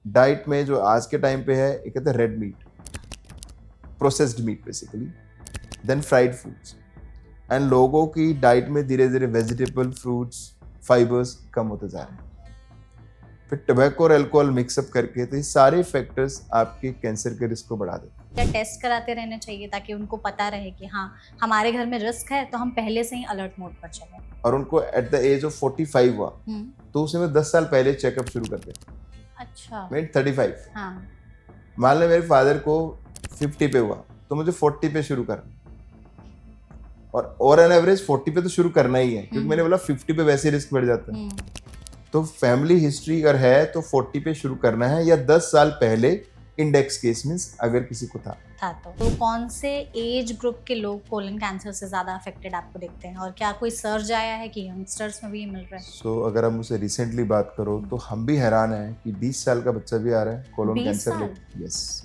Diet में जो आज के टाइम पे है, एक कहते हैं red meat, processed meat basically, then fried foods, and लोगों की डाइट में धीरे धीरे वेजिटेबल, फ्रूट्स, फाइबर्स कम होते जा रहे हैं। फिर टोबैको और अल्कोहल मिक्सअप करके, तो ये सारे फैक्टर्स आपके कैंसर के रिस्क को बढ़ा देते हैं। क्या टेस्ट कराते रहने चाहिए ताकि उनको पता रहे कि हाँ हमारे घर में रिस्क है, तो हम पहले से ही अलर्ट मोड पर चलें। और उनको एट द एज ऑफ 45 हुआ तो उसे मैं 10 साल पहले चेकअप शुरू कर देता। अच्छा। मैं 35, हाँ। मान लो मेरे फादर को 50 पे हुआ तो मुझे 40 पे शुरू करना, और एन एवरेज 40 पे तो शुरू करना ही है, क्योंकि मैंने बोला 50 पे वैसे रिस्क बढ़ जाता है। तो फैमिली हिस्ट्री अगर है तो 40 पे शुरू करना है, या 10 साल पहले इंडेक्स केस मींस अगर किसी को था। तो कौन से एज ग्रुप के लोग कोलन कैंसर से ज्यादा अफेक्टेड आपको देखते हैं, और क्या कोई सर्ज आया है कि यंगस्टर्स में भी ये मिल रहा है? सो अगर हम उसे रिसेंटली बात करो तो हम भी हैरान हैं कि 20 साल का बच्चा भी आ रहा है कोलन कैंसर ले। यस,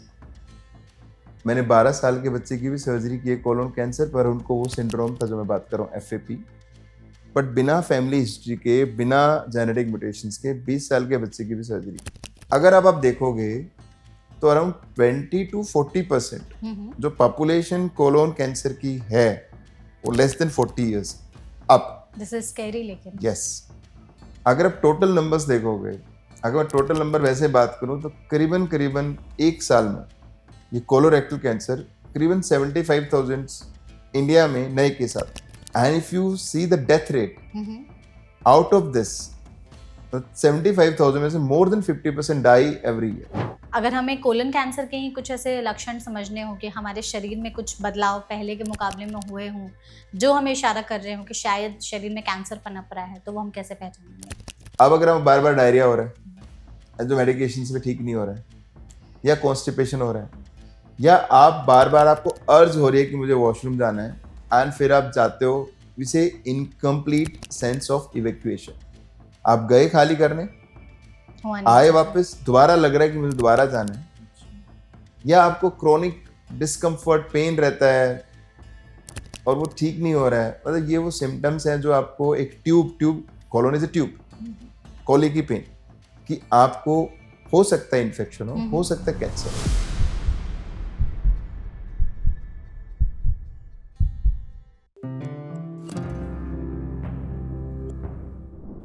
मैंने 12 साल के बच्चे की भी सर्जरी की है कोलन कैंसर पर, उनको वो सिंड्रोम था जो मैं बात कर रहा हूँ, FAP, बट बिना फैमिली हिस्ट्री के, बिना जेनेटिक म्यूटेशंस के 20 साल के बच्चे की भी सर्जरी। अगर आप देखोगे तो अराउंड 20 to 40% जो पॉपुलेशन कोलोन कैंसर की है वो less than 40 years up. This is scary. लेकिन यस, अगर आप टोटल नंबर्स देखोगे, अगर मैं टोटल नंबर वैसे बात करूं तो करीबन एक साल में ये कोलोरेक्टल कैंसर करीबन 75,000 इंडिया में नए केस आते हैं। And if you see the death rate out of this 75,000 में से more than 50% die every year. अगर हमें कोलन कैंसर के ही कुछ ऐसे लक्षण समझने हो कि हमारे शरीर में कुछ बदलाव पहले के मुकाबले में हुए हों जो हमें इशारा कर रहे हो कि शायद शरीर में कैंसर पनप रहा है, तो वो हम कैसे पहचानेंगे? अब अगर हम बार बार डायरिया हो रहा है, जो मेडिकेशन से ठीक नहीं हो रहा है, या कॉन्स्टिपेशन हो रहा है, या आप बार बार आपको अर्ज हो रही है कि मुझे वॉशरूम जाना है, एंड फिर आप जाते हो, वी से इनकम्प्लीट सेंस ऑफ इवैक्यूएशन, आप गए खाली करने, आए वापस, दोबारा लग रहा है कि मुझे दोबारा जाना है, या आपको क्रोनिक डिस्कम्फर्ट, पेन रहता है और वो ठीक नहीं हो रहा है, मतलब ये वो सिम्टम्स हैं जो आपको एक tube colon is a tube, कोली की पेन, कि आपको हो सकता है इन्फेक्शन हो सकता है कैंसर।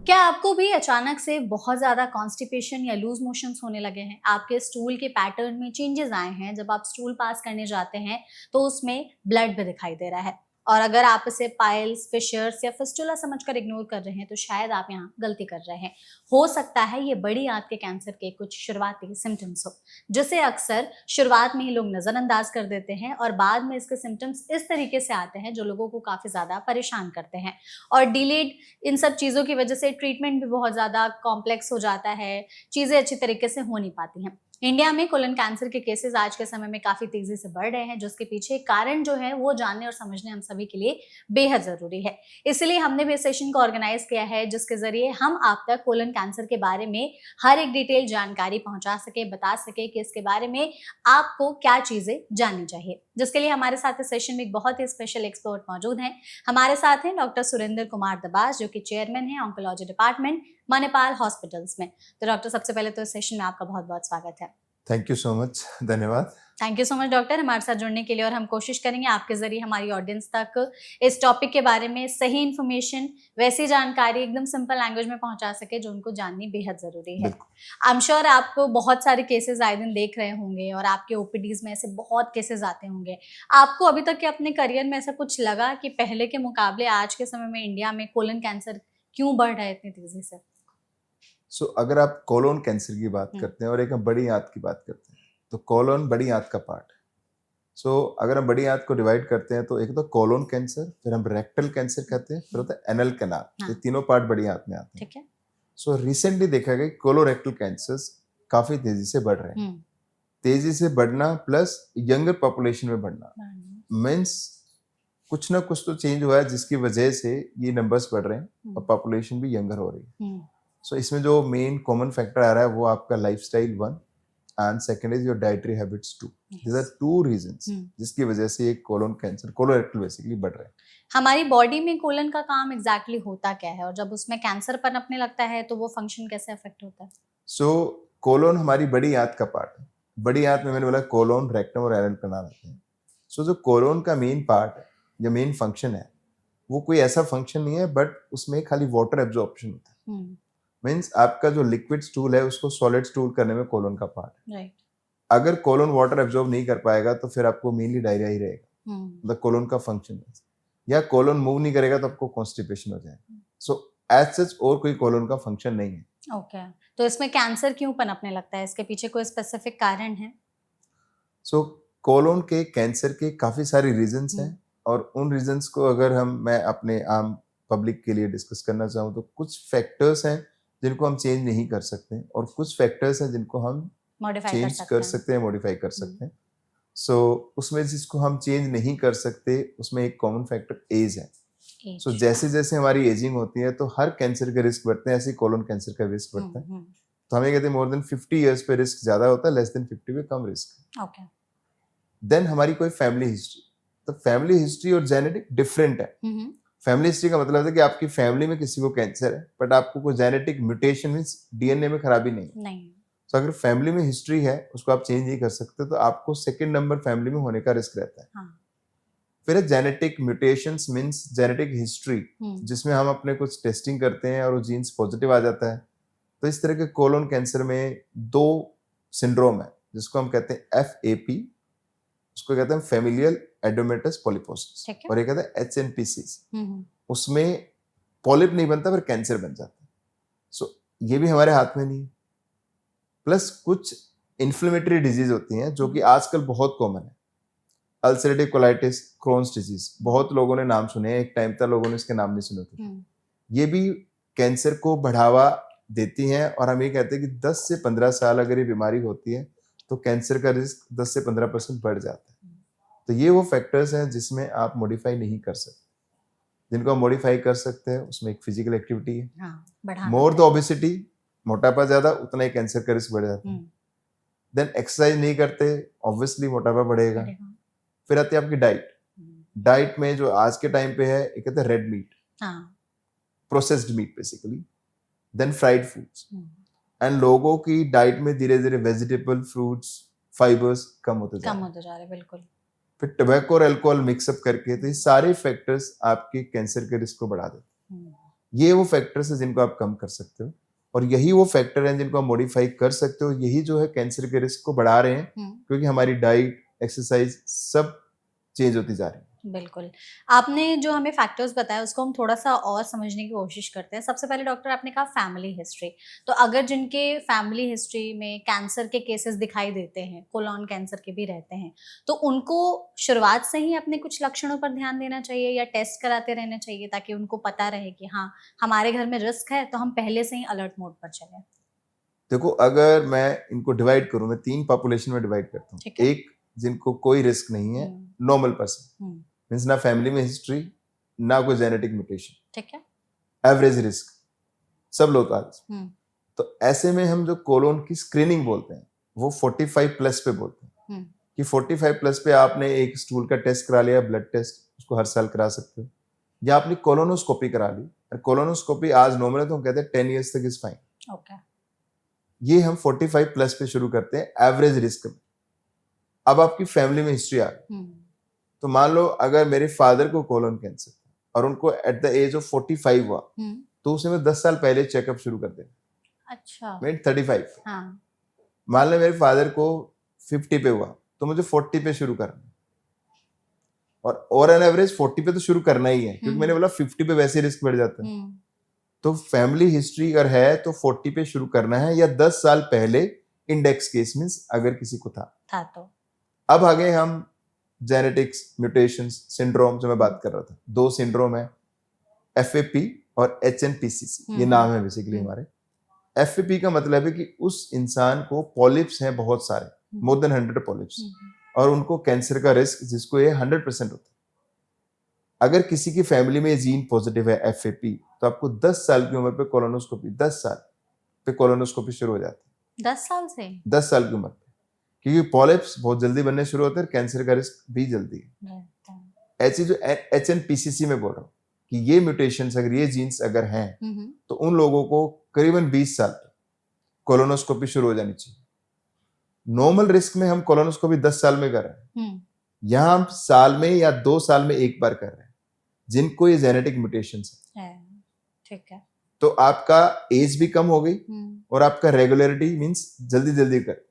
क्या आपको भी अचानक से बहुत ज़्यादा कॉन्स्टिपेशन या लूज मोशंस होने लगे हैं? आपके स्टूल के पैटर्न में चेंजेस आए हैं? जब आप स्टूल पास करने जाते हैं तो उसमें ब्लड भी दिखाई दे रहा है, और अगर आप इसे पाइल्स, फिशर्स या फिस्टुला समझकर इग्नोर कर रहे हैं तो शायद आप यहाँ गलती कर रहे हैं। हो सकता है ये बड़ी आंत के कैंसर के कुछ शुरुआती सिम्टम्स हो, जिसे अक्सर शुरुआत में ही लोग नज़रअंदाज कर देते हैं, और बाद में इसके सिम्टम्स इस तरीके से आते हैं जो लोगों को काफ़ी ज़्यादा परेशान करते हैं। और डिलेड इन सब चीज़ों की वजह से ट्रीटमेंट भी बहुत ज़्यादा कॉम्प्लेक्स हो जाता है, चीज़ें अच्छी तरीके से हो नहीं पाती हैं। इंडिया में कोलन कैंसर के केसेस आज के समय में काफ़ी तेज़ी से बढ़ रहे हैं, जिसके पीछे कारण जो है वो जानने और समझने हम सभी के लिए बेहद ज़रूरी है। इसलिए हमने भी इस सेशन को ऑर्गेनाइज किया है, जिसके ज़रिए हम आप तक कोलन कैंसर के बारे में हर एक डिटेल जानकारी पहुंचा सके, बता सके कि इसके बारे में आपको क्या चीज़ें जाननी चाहिए। जिसके लिए हमारे साथ इस सेशन में एक बहुत ही स्पेशल एक्सपर्ट मौजूद हैं। हमारे साथ हैं डॉक्टर सुरेंद्र कुमार दबास, जो कि चेयरमैन हैं ऑन्कोलॉजी डिपार्टमेंट, मणिपाल हॉस्पिटल्स में। तो डॉक्टर, सबसे पहले तो इस सेशन में आपका बहुत बहुत स्वागत है। थैंक यू सो मच, धन्यवाद। Thank you so much doctor, हमारे साथ जुड़ने के लिए। और हम कोशिश करेंगे आपके जरिए हमारी ऑडियंस तक इस टॉपिक के बारे में सही इन्फॉर्मेशन, वैसी जानकारी एकदम सिंपल लैंग्वेज में पहुंचा सके जो उनको जाननी बेहद ज़रूरी है। आई एम श्योर आप बहुत सारे केसेस आए दिन देख रहे होंगे, और आपके ओपीडीज में ऐसे बहुत केसेस आते होंगे। आपको अभी तक के अपने करियर में ऐसा कुछ लगा कि पहले के मुकाबले आज के समय में इंडिया में कोलन कैंसर क्यों बढ़ रहा है इतनी तेजी से? सो अगर आप कोलोन कैंसर की बात करते हैं और एक हम बड़ी आंत की बात करते हैं, तो कोलोन बड़ी आंत का पार्ट है। सो अगर हम बड़ी आंत को डिवाइड करते हैं तो एक तो कोलोन कैंसर, फिर हम रेक्टल कैंसर कहते हैं, फिर होता है एनल कैनाल। ये तीनों पार्ट बड़ी आंत में आते हैं। ठीक है। सो रिसेंटली देखा गया कोलोरेक्टल कैंसर्स काफी तेजी से बढ़ रहे हैं। तेजी से बढ़ना प्लस यंगर पॉपुलेशन में बढ़ना मीन्स कुछ ना कुछ तो चेंज हुआ है जिसकी वजह से ये नंबर्स बढ़ रहे हैं और पॉपुलेशन भी यंगर हो रही है। सो इसमें जो मेन कॉमन फैक्टर आ रहा है वो आपका lifestyle 1 and second is your dietary habits 2। These are 2 reasons जिसकी वजह से ये कोलोन कैंसर, कोलोरेक्टल बेसिकली बढ़ रहा है। हमारी बॉडी में कोलन का काम एग्जैक्टली होता क्या है, और जब उसमें कैंसर पनपने लगता है तो वो फंक्शन कैसे अफेक्ट होता है? सो कोलोन हमारी बड़ी आंत का पार्ट है। बड़ी आंत में मैंने बोला कोलोन, रेक्टम और एनल कनाल आते हैं। सो जो कोलोन का मेन पार्ट है, जो मेन फंक्शन है, वो कोई ऐसा फंक्शन नहीं है, बट उसमें खाली वाटर एब्जॉर्प्शन होता है। मीन्स आपका जो लिक्विड स्टूल है उसको सॉलिड स्टूल करने में कोलोन का पार्ट है। राइट। अगर कोलोन वाटर एब्जॉर्ब नहीं कर पाएगा तो फिर आपको मेनली डायरिया ही रहेगा, मतलब कोलोन का फंक्शन है। या कोलोन मूव नहीं करेगा तो आपको कॉन्स्टिपेशन हो जाएगा। सो एज सच और कोई कोलोन का फंक्शन नहीं है। ओके, तो इसमें कैंसर क्यों पनपने लगता है? इसके पीछे कोई स्पेसिफिक कारण है? सो कोलोन के कैंसर के काफी सारे रीजंस हैं, और उन रीजंस को अगर मैं अपने आम पब्लिक के लिए डिस्कस करना चाहूँ तो कुछ फैक्टर्स हैं जिनको हम चेंज नहीं कर सकते, और कुछ फैक्टर्स हैं जिनको हम मॉडिफाई चेंज कर सकते हैं, मॉडिफाई कर सकते हैं। सो उसमें जिसको हम चेंज नहीं कर सकते उसमें एक कॉमन फैक्टर एज है। सो जैसे जैसे हमारी एजिंग होती है तो हर कैंसर के रिस्क बढ़ते हैं, ऐसे कोलोन कैंसर का रिस्क बढ़ता है। तो हमें कहते हैं मोर देन 50 इयर्स पे रिस्क ज्यादा होता है, लेस देन 50 पे कम रिस्क। ओके। देन हमारी कोई फैमिली हिस्ट्री, तो फैमिली हिस्ट्री और जेनेटिक डिफरेंट है। फैमिली हिस्ट्री का मतलब है कि आपकी फैमिली में किसी को कैंसर है, बट आपको कोई जेनेटिक म्यूटेशन मींस डीएनए में खराबी नहीं। तो अगर फैमिली में हिस्ट्री है उसको आप चेंज नहीं कर सकते, तो आपको सेकंड नंबर फैमिली में होने का रिस्क रहता है। हाँ। फिर genetic mutations means genetic history, जिसमें हम अपने कुछ टेस्टिंग करते हैं और वो जीन्स पॉजिटिव आ जाता है। तो इस तरह के कोलोन कैंसर में 2 सिंड्रोम है जिसको हम कहते हैं FAP, उसको कहते हैं फैमिलियल एडोमेटस पॉलीपोसिस, और ये कहते हैं HNPCs। उसमें पॉलिप नहीं बनता पर कैंसर बन जाता है। सो ये भी हमारे हाथ में नहीं है। प्लस कुछ इन्फ्लेमेटरी डिजीज होती हैं जो कि आजकल बहुत कॉमन है। अल्सरेटिव कोलाइटिस, क्रोन्स डिजीज, बहुत लोगों ने नाम सुने हैं, एक टाइम था लोगों ने इसके नाम नहीं सुने थे। ये भी कैंसर को बढ़ावा देती हैं, और हम ये कहते हैं कि 10 से 15 साल अगर ये बीमारी होती है तो कैंसर का रिस्क 10 से 15% बढ़ जाता है। तो ये वो फैक्टर्स हैं जिसमें आप मॉडिफाई नहीं कर सकते। जिनको हम मॉडिफाई कर सकते हैं उसमें एक फिजिकल एक्टिविटी है। मोर द ओबेसिटी, मोटापा ज्यादा उतना ही कैंसर का रिस्क बढ़ जाता है। देन एक्सरसाइज नहीं करते, ऑब्वियसली मोटापा बढ़ेगा। फिर आती है आपकी डाइट। डाइट में जो आज के टाइम पे है, एक कहते हैं red meat, processed meat basically, then fried foods, and लोगों की डाइट में धीरे धीरे वेजिटेबल, फ्रूट्स, फाइबर्स कम होते जा रहे हैं। बिल्कुल। फिर टोबैको और अल्कोहल मिक्सअप करके, तो ये सारे फैक्टर्स आपके कैंसर के रिस्क को बढ़ा देते हैं। ये वो फैक्टर्स है जिनको आप कम कर सकते हो, और यही वो फैक्टर हैं जिनको आप मॉडिफाई कर सकते हो। यही जो है कैंसर के रिस्क को बढ़ा रहे हैं, क्योंकि हमारी डाइट, एक्सरसाइज सब चेंज होती जा रही है। बिल्कुल। आपने जो हमें फैक्टर्स बताया उसको हम थोड़ा सा और समझने की कोशिश करते हैं। सबसे पहले डॉक्टर आपने कहा फैमिली हिस्ट्री, तो अगर जिनके फैमिली हिस्ट्री में कैंसर के केसेस दिखाई देते हैं, कोलोन कैंसर के भी रहते हैं, तो उनको शुरुआत से ही अपने कुछ लक्षणों पर ध्यान देना चाहिए या टेस्ट कराते रहना चाहिए, ताकि उनको पता रहे कि हाँ हमारे घर में रिस्क है, तो हम पहले से ही अलर्ट मोड पर चलें? देखो, अगर मैं इनको डिवाइड करूँ, मैं 3 पॉपुलेशन में डिवाइड करता हूँ। एक जिनको कोई रिस्क नहीं है, नॉर्मल पर्सन, मींस ना फैमिली में हिस्ट्री, ना कोई जेनेटिक म्यूटेशन, ठीक है, एवरेज रिस्क, सब लोग आज। तो ऐसे में हम जो कोलोन की स्क्रीनिंग बोलते हैं वो 45 प्लस पे बोलते हैं कि 45 प्लस पे आपने एक स्टूल का टेस्ट करा लिया, ब्लड टेस्ट, उसको हर साल करा सकते हो, या आपने कोलोनोस्कोपी करा ली। कोलोनोस्कोपी आज नॉर्मल है तो हम कहते हैं 10 इयर्स तक इज फाइन। ओके, ये हम 45 प्लस पे शुरू करते हैं एवरेज रिस्क में। अब आपकी फैमिली में हिस्ट्री आ गई, तो मान लो अगर मेरे फादर को कोलोन कैंसर और उनको एट द एज ऑफ 45 हुआ, तो उसे मैं 10 साल पहले चेकअप शुरू कर देंगे। अच्छा, मैं 35, हाँ। मान लो मेरे फादर को 50 पे हुआ, तो मुझे 40 पे शुरू करना, और एन एवरेज 40 पे तो शुरू करना ही है, क्योंकि मैंने बोला 50 पे वैसे रिस्क बढ़ जाता है। तो फैमिली हिस्ट्री अगर है तो 40 पे शुरू करना है, या 10 साल पहले इंडेक्स केस मींस अगर किसी को था तो। अब आगे हम जेनेटिक्स, म्यूटेशंस, सिंड्रोम जो मैं बात कर रहा था, 2 सिंड्रोम है, FAP और HNPCC, ये नाम है बेसिकली हमारे। FAP का मतलब है कि उस इंसान को पॉलिप्स हैं बहुत सारे, मोर देन 100 पॉलिप्स, और उनको कैंसर का रिस्क, जिसको ये 100% होता है। अगर किसी की फैमिली में जीन पॉजिटिव है FAP, तो आपको 10 साल की उम्र पे कोलोनोस्कोपी, 10 साल पे कोलोनोस्कोपी शुरू हो जाती है। 10 साल से? 10 साल की उम्र पे, क्योंकि पॉलिप्स बहुत जल्दी बनने शुरू होते हैं, कैंसर का रिस्क भी जल्दी है। ऐसी जो HNPCC में बोल रहा हूँ कि ये म्यूटेशंस, अगर ये जीन्स अगर हैं, तो उन लोगों को करीबन 20 साल तक कोलोनोस्कोपी शुरू हो जानी चाहिए। नॉर्मल रिस्क में हम कोलोनोस्कोपी 10 साल में कर रहे हैं, यहाँ हम साल में या 2 साल में एक बार कर रहे हैं, जिनको ये जेनेटिक म्यूटेशंस है। ठीक है। तो आपका एज भी कम हो गई और आपका रेगुलरिटी मींस जल्दी जल्दी कर।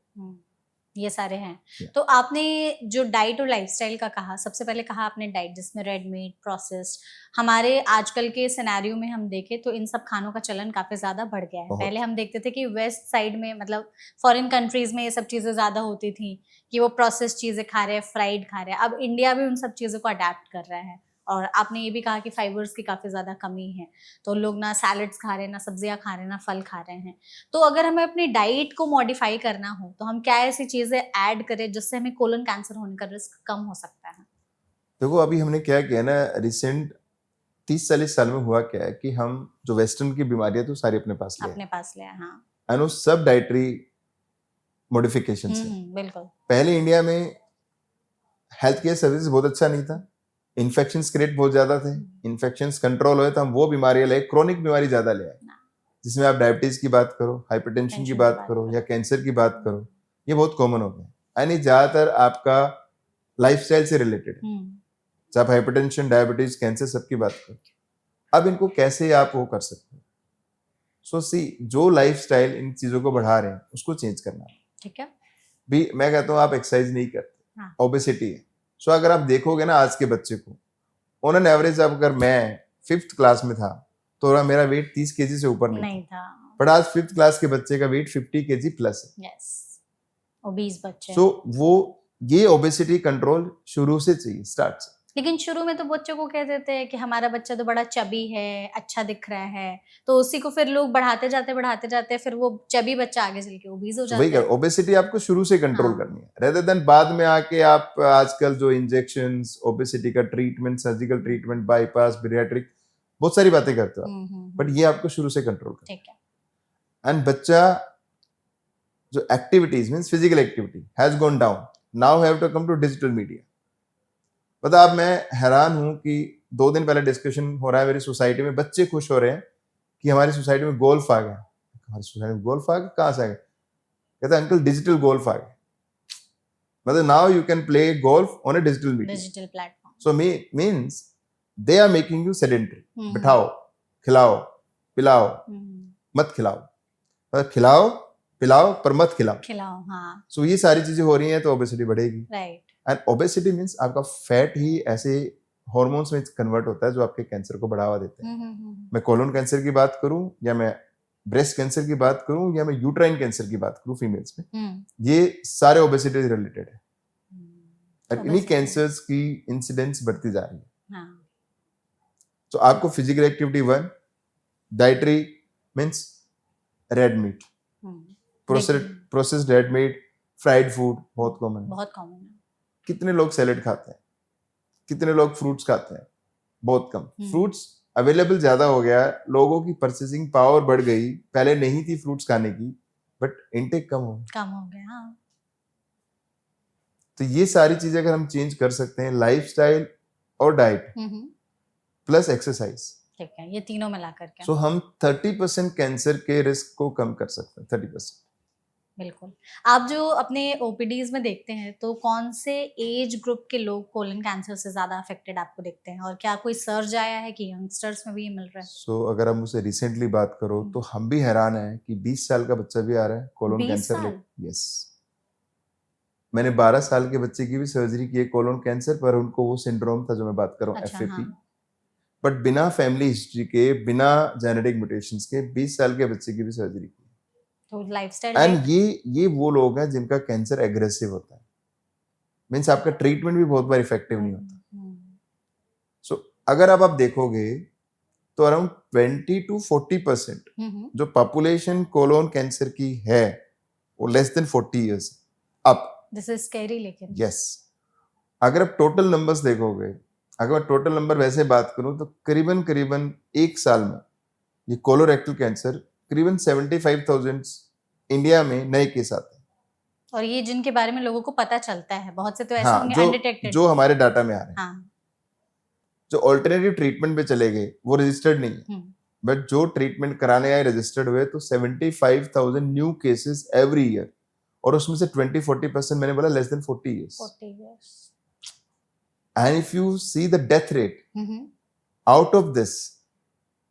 ये सारे हैं। तो आपने जो डाइट और लाइफस्टाइल का कहा, सबसे पहले कहा आपने डाइट, जिसमें रेड मीट, प्रोसेस्ड, हमारे आजकल के सिनेरियो में हम देखें तो इन सब खानों का चलन काफी ज्यादा बढ़ गया है। पहले हम देखते थे कि वेस्ट साइड में, मतलब फॉरेन कंट्रीज में ये सब चीजें ज्यादा होती थी कि वो प्रोसेस्ड चीजें खा रहे हैं, फ्राइड खा रहे हैं। अब इंडिया भी उन सब चीजों को अडेप्ट कर रहा है। और आपने ये भी कहा कि फाइबर्स की काफ़ी ज़्यादा कमी है, तो लोग ना सैलड्स खा रहे हैं, ना सब्जियां खा रहे हैं, ना फल खा रहे हैं। तो अगर हमें अपनी डाइट को मॉडिफाई करना हो तो हम क्या ऐसी चीज़ें ऐड करें जिससे हमें कोलन कैंसर होने का रिस्क कम हो सकता है? देखो अभी हमने क्या किया ना, रिसेंट 30-40 साल में हुआ क्या है कि हम जो वेस्टर्न की बीमारियां तो सारी अपने पास लिया, हाँ, एंड वो सब डाइटरी मॉडिफिकेशन है। बिल्कुल। पहले इंडिया में हेल्थ केयर सर्विस बहुत अच्छा नहीं था, इन्फेक्शंस के रेट बहुत ज्यादा थे, इन्फेक्शंस कंट्रोल हुए तो हम वो बीमारियां ले, क्रोनिक बीमारी ज्यादा ले आए, जिसमें आप डायबिटीज की बात करो, हाइपरटेंशन की बात करो या कैंसर की बात करो, ये बहुत कॉमन हो गया। यानी ज्यादातर आपका लाइफस्टाइल से रिलेटेड है। जब आप हाइपरटेंशन, डायबिटीज, कैंसर सबकी बात करो, अब इनको कैसे आप वो कर सकते हो? सो सी, जो लाइफस्टाइल इन चीजों को बढ़ा रहे हैं उसको चेंज करना है। ठीक है। भी मैं कहता हूँ आप एक्सरसाइज नहीं करते, ओबेसिटी है। सो अगर आप देखोगे ना आज के बच्चे को, ऑन एन एवरेज, अब अगर मैं 5th क्लास में था तो मेरा वेट 30 kg से ऊपर नहीं था, बट आज 5th क्लास के बच्चे का वेट 50 kg प्लस है। यस, ओबीस बच्चे। सो वो ये ओबेसिटी कंट्रोल शुरू से चाहिए, स्टार्ट से। लेकिन शुरू में तो बच्चों को कह देते हैं कि हमारा बच्चा तो बड़ा चबी है, अच्छा दिख रहा है, तो उसी को फिर लोग बढ़ाते जाते फिर वो चबी बच्चा आगे चल के ओबीस हो जाता है। वही ओबेसिटी आपको शुरू से कंट्रोल करनी है, रेदर देन बाद में आके आप आजकल जो इंजेक्शंस, ओबेसिटी का ट्रीटमेंट, सर्जिकल ट्रीटमेंट, बाईपास, बीरियाट्रिक, बहुत सारी बातें करते हो, बट ये आपको शुरू से कंट्रोल करना है। ठीक है। एंड बच्चा जो activities means physical activity has gone down, now have to come to digital media. पता आप, मैं हैरान हूं कि 2 दिन पहले डिस्कशन हो रहा है मेरी सोसाइटी में, बच्चे खुश हो रहे हैं कि हमारी सोसाइटी में गोल्फ आ गया। हमारी सोसाइटी में गोल्फ आ गया? कहाँ से आ गया? कहते हैं अंकल डिजिटल गोल्फ आ गया, मतलब now you can play golf on a digital media, digital platform. So means they are making you sedentary. बिठाओ, खिलाओ, पिलाओ, मत खिलाओ, मतलब खिलाओ पिलाओ पर मत खिलाओ। हाँ। सो ये सारी चीजें हो रही हैं तो ओबेसिटी बढ़ेगी। राइट। एंड ओबेसिटी मींस आपका फैट ही ऐसे हार्मोन्स में कन्वर्ट होता है जो आपके कैंसर को बढ़ावा देते हैं। मैं कोलोन कैंसर की बात करूं या मैं ब्रेस्ट कैंसर की बात करूं या मैं यूट्राइन कैंसर की बात करूं फीमेल्स में, ये सारे ओबेसिटी से रिलेटेड है। और इन्हीं कैंसर्स की इंसिडेंस बढ़ती जा रही है। तो आपको physical activity 1, dietary means red meat, processed red meat, fried food बहुत कॉमन है। कितने लोग सैलेड खाते हैं, कितने लोग फ्रूट्स खाते हैं? बहुत कम। फ्रूट्स अवेलेबल ज्यादा हो गया, लोगों की परचेसिंग पावर बढ़ गई, पहले नहीं थी फ्रूट्स खाने की, बट इनटेक कम हो गया। तो ये सारी चीजें अगर हम चेंज कर सकते हैं, लाइफस्टाइल और डाइट प्लस एक्सरसाइज, ठीक है, ये तीनों मिला करके, सो हम 30% कैंसर के रिस्क को कम कर सकते हैं। 30%। बिल्कुल। आप जो अपने ओपीडीज में देखते हैं तो कौन से एज ग्रुप के लोग कोलन कैंसर से ज्यादा अफेक्टेड आपको देखते हैं, और क्या कोई सर्ज आया है कि यंगस्टर्स में भी ये मिल रहा है? सो अगर हम उसे रिसेंटली बात करो तो हम भी हैरान है कि 20 साल का बच्चा भी आ रहा है कोलन कैंसर ले। यस, मैंने 12 साल के बच्चे की भी सर्जरी की है कोलन कैंसर पर, उनको वो सिंड्रोम था जो मैं बात कर रहा हूँ, FAP, बट बिना फैमिली हिस्ट्री के, बिना जेनेटिक म्यूटेशंस के 20 साल के बच्चे की भी सर्जरी की। तो लाइफस्टाइल, एंड ये वो लोग हैं जिनका कैंसर एग्रेसिव होता है, मींस आपका ट्रीटमेंट भी बहुत बार इफेक्टिव नहीं होता। सो अगर आप देखोगे तो अराउंड 20 to 40% जो पॉपुलेशन कोलोन कैंसर की है वो less than 40 years up. This is scary. लेकिन यस, अगर आप टोटल नंबर्स देखोगे, अगर मैं टोटल नंबर वैसे बात करूं तो करीबन 1 साल में ये कोलोरेक्टल कैंसर करीबन 75,000 इंडिया में नए केस आते हैं। और ये जिनके बारे में लोगों को पता चलता है, बहुत से तो ऐसे होंगे अनडिटेक्टेड, जो हमारे डाटा में आ रहे हैं। हाँ। जो ऑल्टरनेटिव ट्रीटमेंट पे चले गए वो रजिस्टर्ड नहीं है, बट जो ट्रीटमेंट कराने आए रजिस्टर्ड हुए तो 75,000 न्यू केसेस एवरी ईयर, और उसमें से 20-40% मैंने बोला less than 40 years. 40 years. And if you see the death rate hmm, out of this,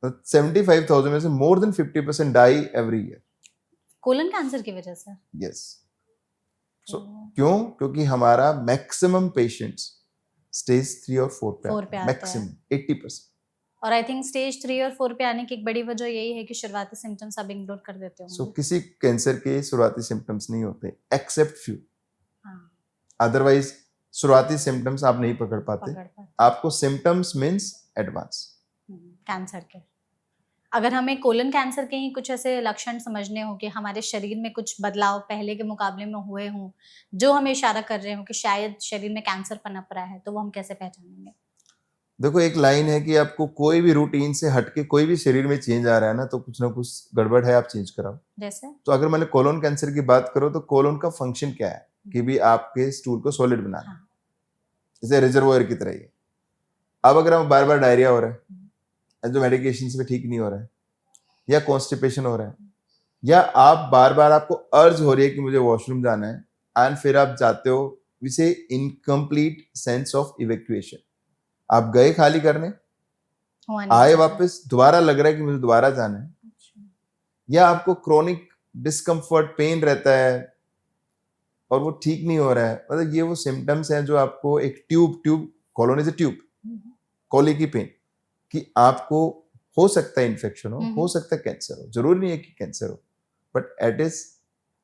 75,000 में से more than 50% die every year. Colon cancer की वजह से। Yes. So क्यों? क्योंकि हमारा मैक्सिमम पेशेंट्स स्टेज 3 और 4 पे 4 पे आते हैं। मैक्सिमम 80%. और आई थिंक स्टेज 3 और 4 पे आने की एक बड़ी वजह यही है कि शुरुआती सिम्टम्स आप इग्नोर कर देते हो। सो किसी कैंसर के शुरुआती सिम्टम्स नहीं होते एक्सेप्ट फ्यू, हाँ, अदरवाइज शुरुआती सिम्टम्स आप नहीं पकड़ पाते। पकड़ पाते। आपको सिम्टम्स मींस एडवांस। कैंसर के अगर हमें कोलन कैंसर के ही कुछ ऐसे लक्षण समझने हो कि हमारे शरीर में कुछ बदलाव पहले के मुकाबले में हुए हों जो हमें इशारा कर रहे हो कि शायद शरीर में कैंसर पनप रहा है, तो वो हम कैसे पहचानेंगे? देखो एक लाइन है कि आपको कोई भी रूटीन से हटके कोई भी शरीर में चेंज आ रहा है ना, तो कुछ ना कुछ गड़बड़ है, आप चेंज कराओ। जैसे तो अगर मैंने कोलोन कैंसर की बात करो तो कोलोन का फंक्शन क्या है कि भी आपके स्टूल को सॉलिड बनाना, हाँ। जैसे रिजर्वोयर की तरह ही है। अब अगर हम बार बार डायरिया हो रहा है जो मेडिकेशन से ठीक नहीं हो रहा है, या कॉन्स्टिपेशन हो रहा है, या आप बार बार आपको अर्ज हो रही है कि मुझे वॉशरूम जाना है, एंड फिर आप जाते हो, वी से इनकम्प्लीट सेंस ऑफ इवैक्यूएशन। आप गए खाली करने, हुआ नहीं आए जैसे। वापस, दोबारा लग रहा है कि मुझे दोबारा जाना है, अच्छा। या आपको क्रोनिक डिस्कम्फर्ट पेन रहता है और वो ठीक नहीं हो रहा है, मतलब ये वो सिम्टम्स हैं जो आपको एक tube colon is a tube, कोली की पेन, कि आपको हो सकता है इन्फेक्शन हो सकता है कैंसर हो, जरूरी नहीं है कि कैंसर हो, but it is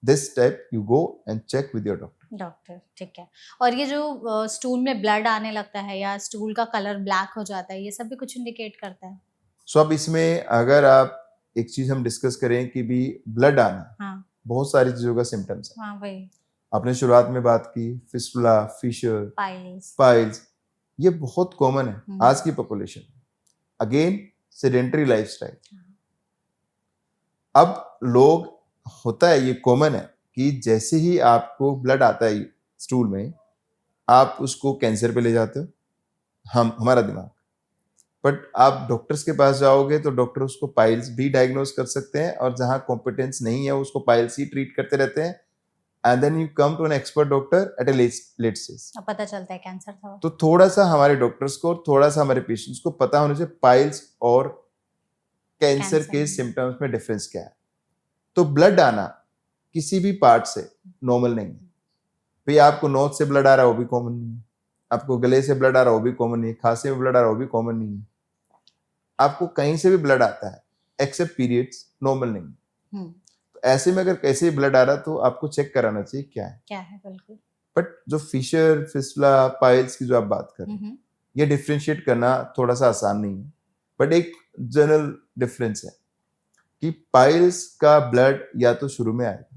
this type you go and check with your doctor. ठीक है। और ये जो स्टूल में ब्लड आने लगता है या स्टूल का कलर ब्लैक हो जाता है, ये सब भी कुछ इंडिकेट करता है? सो अब इसमें अगर आप एक चीज हम डिस्कस करें कि भी ब्लड आना, हाँ, बहुत सारी चीजों का सिम्टम्स है। हाँ वही, आपने शुरुआत में बात की फिस्टुला, फिशर, पाइल्स, ये बहुत कॉमन है आज की पॉपुलेशन में। Again sedentary lifestyle. अब लोग, होता है ये कॉमन है कि जैसे ही आपको ब्लड आता है स्टूल में, आप उसको कैंसर पे ले जाते हो, हमारा दिमाग। बट आप डॉक्टर्स के पास जाओगे तो डॉक्टर उसको पाइल्स भी डायग्नोज कर सकते हैं, और जहां कॉम्पिटेंस नहीं है उसको पाइल्स ही ट्रीट करते रहते हैं, and then you come to an expert doctor at a late stage. अब पता चलता है कैंसर था। तो थोड़ा सा हमारे डॉक्टर्स को, थोड़ा सा हमारे पेशेंट्स को पता होने से पाइल्स और कैंसर के सिम्टम्स में डिफरेंस क्या है। तो ब्लड आना किसी भी पार्ट से नॉर्मल नहीं है। भाई आपको नोज से ब्लड आ रहा है वो भी कॉमन नहीं है, आपको गले से ब्लड आ रहा है वो भी कॉमन नहीं है, खांसी में ब्लड आ रहा है वो भी कॉमन नहीं है, आपको कहीं से भी ब्लड आता है एक्सेप्ट पीरियड्स, नॉर्मल नहीं है। तो ऐसे में अगर कैसे भी ब्लड आ रहा है तो आपको चेक कराना चाहिए क्या है। बिल्कुल। बट जो फिशर, फिस्टुला, पाइल्स की जो आप बात कर रहे हैं, ये डिफ्रेंशिएट करना थोड़ा सा आसान नहीं है, बट एक जनरल डिफरेंस है कि पाइल्स का ब्लड या तो शुरू में आएगा,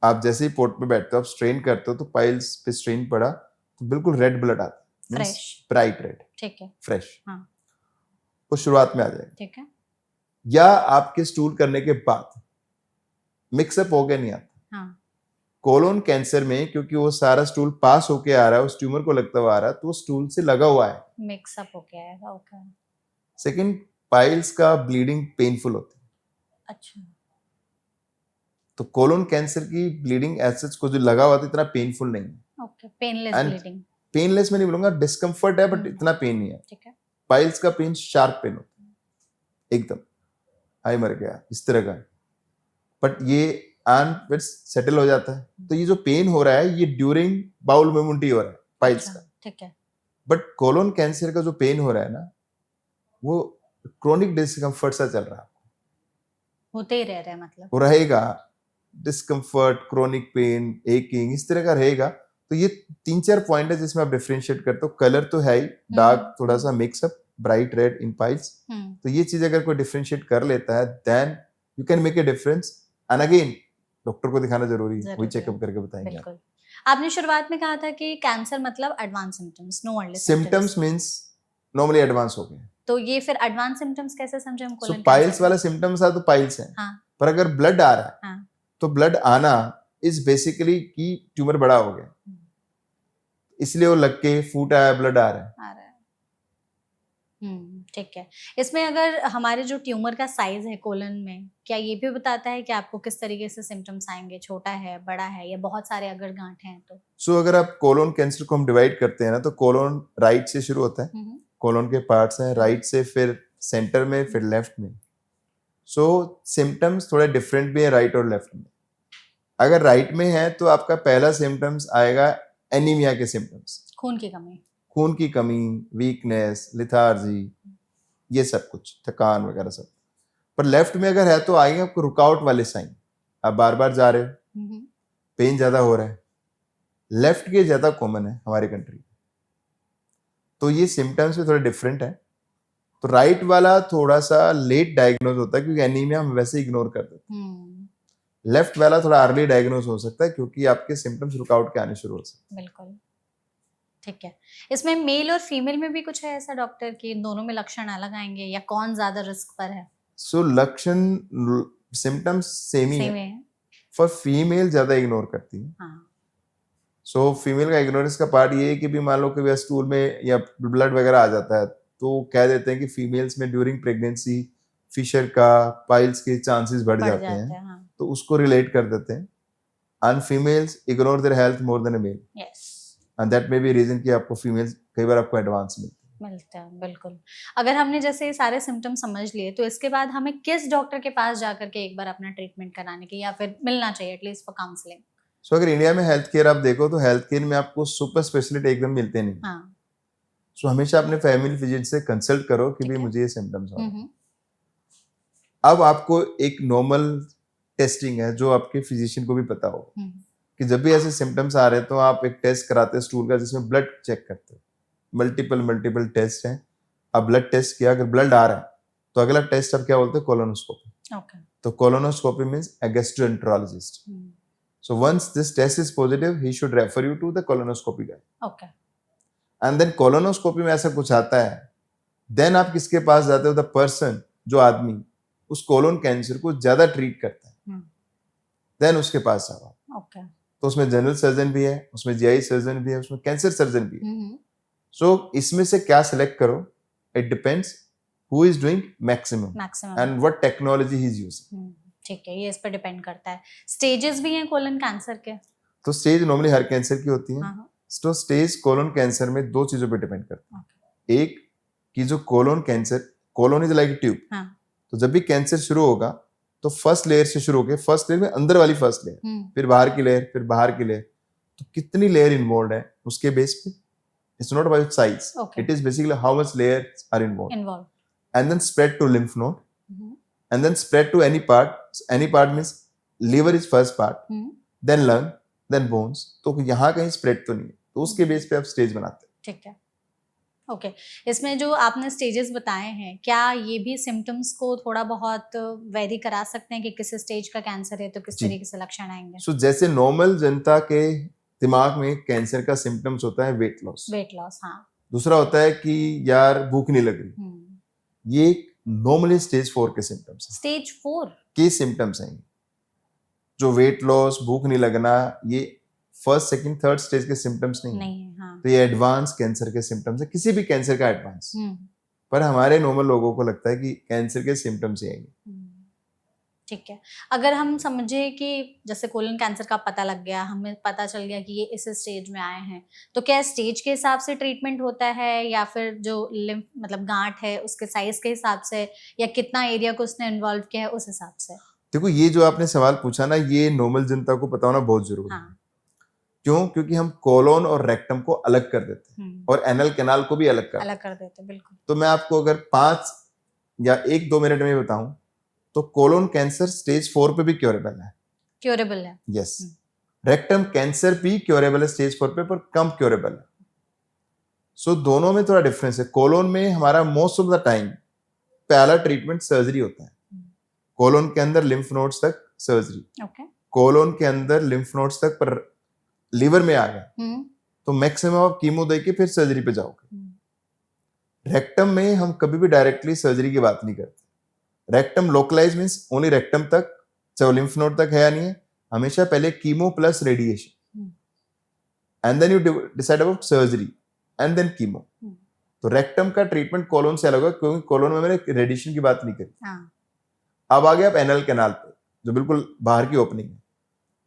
आप जैसे ही पोर्ट पे बैठते हो, आप स्ट्रेन करते हो तो पाइल्स पे स्ट्रेन पड़ा तो बिल्कुल रेड ब्लड आता है, फ्रेश, ब्राइट रेड, ठीक है, फ्रेश, हाँ, वो शुरुआत में आ जाएगा। ठीक है। या आपके स्टूल करने के बाद मिक्सअप हो गया नहीं आता। हाँ। कोलोन कैंसर में क्योंकि वो सारा स्टूल पास होके आ रहा है, उस ट्यूमर को लगता हुआ आ रहा है, तो वो स्टूल से लगा हुआ है, मिक्सअप हो गया है। ओके। सेकंड, पाइल्स का ब्लीडिंग पेनफुल होती है। अच्छा। तो कोलोन कैंसर की ब्लीडिंग एज सच को जो लगा हुआ था इतना पेनफुल नहीं है। Okay, painless And bleeding. Painless में नहीं बोलूंगा, डिस्कम्फर्ट है बट इतना पेन नहीं है। ठीक है। पाइल्स का पेन शार्प पेन होता है, एकदम हाई मर गया इस तरह का, बट ये एंड सेटल हो जाता है। तो ये जो पेन हो रहा है ये ड्यूरिंग बाउल मूवमेंट ही हो रहा है पाइल्स का। ठीक है। बट कोलोन कैंसर का जो पेन हो रहा है ना, वो क्रोनिक डिस्कम्फर्ट सा चल रहा है, होते ही रह रहे हैं मतलब। वो रहेगा, डिस्कम्फर्ट, क्रोनिक पेन, एकिंग, इस तरह का रहेगा। तो ये 3-4 पॉइंट है जिसमें आप डिफरेंशिएट करते हो। कलर तो है ही डार्क, थोड़ा सा mix up, bright red in piles. तो ये चीज अगर कोई डिफरेंशिएट कर लेता है then you can make a difference. And again doctor को दिखाना जरूरी है, वही चेकअप करके बताएंगे। बिल्कुल। आपने शुरुआत में कहा था कि कैंसर मतलब advance symptoms, know early symptoms means normally advance हो गए। तो ये फिर एडवांस सिम्टम्स कैसे समझे हम? सो पाइल्स वाला सिम्टम्स है तो पाइल्स है। हाँ। पर अगर ब्लड आ रहा है, हाँ। तो ब्लड आना इज बेसिकली कि ट्यूमर बड़ा हो गया, इसलिए वो लग के फूट आया, ब्लड आ रहा है। ठीक है। इसमें अगर हमारे जो ट्यूमर का साइज है कोलन में, क्या ये भी बताता है कि आपको किस तरीके से सिम्टम्स आएंगे, छोटा है, बड़ा है, या बहुत सारे अगर गांठ हैं तो? सो अगर आप कोलोन कैंसर को हम डिवाइड करते हैं ना, तो कोलोन राइट से शुरू होता है, हम्म, कोलोन के पार्ट्स हैं राइट से, फिर सेंटर में, फिर लेफ्ट में। सो सिम्टम्स थोड़े डिफरेंट भी है राइट और लेफ्ट में। अगर राइट में है तो आपका पहला सिम्टम्स आएगा एनीमिया के सिम्टम्स, खून की कमी। खून की कमी, वीकनेस, लिथार्जी, ये सब कुछ, थकान वगैरह सब। पर लेफ्ट में अगर है तो आएंगे आपको रुकावट वाले साइन, आप बार बार जा रहे हो, हम्म, पेन ज्यादा हो रहा है। लेफ्ट के ज्यादा कॉमन है हमारे कंट्री में, तो ये सिम्टम्स भी थोड़े डिफरेंट है। तो राइट वाला थोड़ा सा लेट डायग्नोज होता है क्योंकि एनीमिया हम वैसे इग्नोर कर देते हैं। लेफ्ट वाला थोड़ा अर्ली डायग्नोज हो सकता है क्योंकि आपके सिम्टम्स रुकावट के आने शुरू हो सकते हैं। बिल्कुल, ठीक है। इसमें मेल और फीमेल में भी कुछ है ऐसा डॉक्टर कि इन दोनों में लक्षण अलग आएंगे, या कौन ज्यादा रिस्क पर है? सो लक्षण सिम्टम्स सेम ही सेम है, है। पर फीमेल ज्यादा इग्नोर करती है। हाँ। सो फीमेल का इग्नोरेंस का पार्ट ये है कि भी मान लो कि स्टूल में या ब्लड वगैरह आ जाता है तो कह देते हैं कि फीमेल्स में ड्यूरिंग प्रेगनेंसी फिशर का, पाइल्स के चांसेस बढ़ जाते हैं, हाँ। तो उसको रिलेट कर देते हैं। And females ignore their health more than a male, yes, and that may be reason कि आपको फीमेल्स कई बार आपको एडवांस मिलते हैं। मिलते हैं, बिल्कुल। अगर हमने जैसे ये सारे सिम्टम समझ लिए, तो इसके बाद हमें किस डॉक्टर के पास जाकर के एक बार अपना ट्रीटमेंट कराने की, या फिर मिलना चाहिए एटलीस्ट फॉर काउंसलिंग? सो अगर इंडिया में हेल्थ केयर आप देखो तो हेल्थ केयर में आपको सुपर स्पेशलिस्ट एकदम मिलते नहीं। हाँ। सो हमेशा अपने फैमिली फिजिशियन से कंसल्ट करो कि ठीक भी है। मुझे ये सिम्टम्स हो रहे हैं। हम्म, अब आपको एक नॉर्मल टेस्टिंग है जो आपके फिजिशियन को भी पता हो हम्म, कि जब भी ऐसे सिम्टम्स आ रहे हैं तो आप एक टेस्ट कराते हैं स्टूल का जिसमें ब्लड चेक करते हैं। मल्टीपल टेस्ट हैं। अब ब्लड टेस्ट किया, अगर ब्लड आ रहा है तो अगला टेस्ट अब क्या बोलते हैं, कोलोनोस्कोपी। ओके। तो colonoscopy means a gastroenterologist. So once this test is positive, he should refer you to the colonoscopy guy. Okay. And then colonoscopy में ऐसा कुछ आता है, then आप किसके पास जाते हो, द पर्सन, जो आदमी उस कोलोन कैंसर को ज्यादा ट्रीट करता है, देन उसके पास जाओ आप। ओके। तो उसमें जनरल सर्जन भी है, उसमें जीआई सर्जन भी है, उसमें कैंसर सर्जन भी है। सो इसमें से क्या सिलेक्ट करो, it depends who is doing maximum and what technology he is using. ठीक है, ये इस पर डिपेंड करता है। स्टेजेस भी हैं कोलन कैंसर के? तो स्टेज नॉर्मली हर कैंसर की होती है। हाँ। तो स्टेज कोलोन कैंसर में दो चीजों पे डिपेंड करता है। एक कि जो colon cancer, colon is like tube, तो जब भी कैंसर शुरू होगा तो फर्स्ट लेयर से शुरू होकर, फर्स्ट लेयर में अंदर वाली फर्स्ट लेयर, फिर बाहर की लेयर, फिर बाहर की लेयर, तो कितनी लेयर इन्वॉल्व है उसके बेस पे। It's not about size, it is basically how much layers are involve, and then spread to lymph node, and then spread to any part. Any part means liver is first part, then lung, then bones. तो यहाँ कहीं spread तो नहीं है, तो उसके base पे आप स्टेज बनाते हैं। ठीक है, ओके। इसमें जो आपने स्टेजेस बताए हैं, क्या ये भी सिम्टम्स को थोड़ा बहुत वेरी करा सकते हैं कि किस स्टेज का कैंसर है तो किस तरीके से लक्षण आएंगे? सो जैसे नॉर्मल जनता के दिमाग में कैंसर का सिम्टम्स होता है वेट लॉस, हाँ। दूसरा होता है कि यार भूख नहीं लग रही, ये नॉर्मली स्टेज 4 के सिम्टम्स हैं। स्टेज 4 के सिम्टम्स हैं जो वेट लॉस, भूख नहीं लगना, ये फर्स्ट सेकंड थर्ड स्टेज के सिम्टम्स नहीं है। हाँ। तो ये एडवांस कैंसर के सिम्टम्स है, किसी भी कैंसर का एडवांस। पर हमारे नॉर्मल लोगों को लगता है कि कैंसर के सिम्टम्स ही आएंगे। ठीक है। अगर हम समझे कि जैसे कोलन कैंसर का पता लग गया, हमें पता चल गया कि ये इस स्टेज में आए हैं, तो क्या स्टेज के हिसाब से ट्रीटमेंट होता है, या फिर जो लिम्फ मतलब गांठ है उसके साइज के हिसाब से, या कितना एरिया को उसने इन्वॉल्व किया है उस हिसाब से? देखो, ये जो आपने सवाल पूछा ना, ये नॉर्मल जनता को पता होना बहुत जरूरी है। क्यों? क्योंकि हम कोलोन और रेक्टम को अलग कर देते हैं और एनल कैनाल को भी अलग कर देते हैं। बिल्कुल। तो मैं आपको अगर 5 या 1-2 मिनट में बताऊं तो कोलोन कैंसर स्टेज 4 पे भी क्योरेबल है। क्योरेबल है? यस। रेक्टम कैंसर भी क्योरेबल है स्टेज 4 पे, पर कम क्योरेबल है। सो दोनों में थोड़ा डिफरेंस है। कोलोन में हमारा मोस्ट ऑफ द टाइम पहला ट्रीटमेंट सर्जरी होता है। कोलोन के अंदर लिम्फ नोड्स तक सर्जरी, कोलोन के अंदर लिम्फ नोड्स तक पर लीवर में आ गया तो मैक्सिमम आप कीमो दे के फिर सर्जरी पे जाओगे। रेक्टम में हम कभी भी डायरेक्टली सर्जरी की बात नहीं करते। Rectum localise means only rectum तक, चाहे लिम्फ नोड तक है या नहीं है, हमेशा पहले chemo plus radiation, and then you decide about surgery and then chemo. तो रेक्टम का ट्रीटमेंट कोलोन से अलग है, क्योंकि कोलोन में मैंने रेडिएशन की बात नहीं करी। हाँ, अब आ गया आप एनल कैनाल पे, जो बिल्कुल बाहर की ओपनिंग है।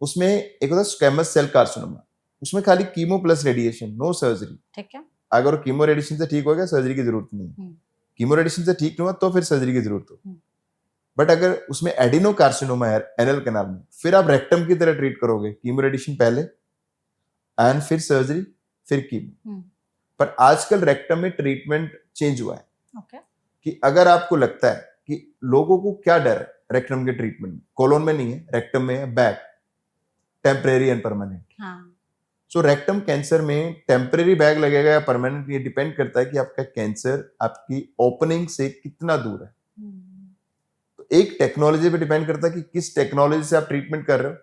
उसमें एक होता है स्क्वैमस सेल कार्सिनोमा, उसमें खाली chemo plus radiation, no surgery. ठीक है। अगर कीमो रेडिएशन से ठीक हो गया, सर्जरी की जरूरत नहीं है। कीमो रेडिएशन से ठीक नहीं हुआ तो फिर सर्जरी की जरूरत हो। बट अगर उसमें एडिनो कार्सिनोमा है एनल कैनाल में, फिर आप रेक्टम की तरह ट्रीट करोगे, कीमो रेडिएशन पहले एंड फिर सर्जरी फिर कीमो। पर आजकल रेक्टम में ट्रीटमेंट चेंज हुआ है। ओके। कि अगर आपको लगता है कि लोगों को क्या डर है रेक्टम के ट्रीटमेंट में, कोलोन में नहीं है, रेक्टम में है, back, temporary and permanent. So rectum cancer में टेम्परेरी बैग लगेगा या परमानेंट, ये डिपेंड करता है कि आपका कैंसर आपकी ओपनिंग से कितना दूर है। तो एक टेक्नोलॉजी पे डिपेंड करता है कि किस टेक्नोलॉजी से आप ट्रीटमेंट कर रहे हो।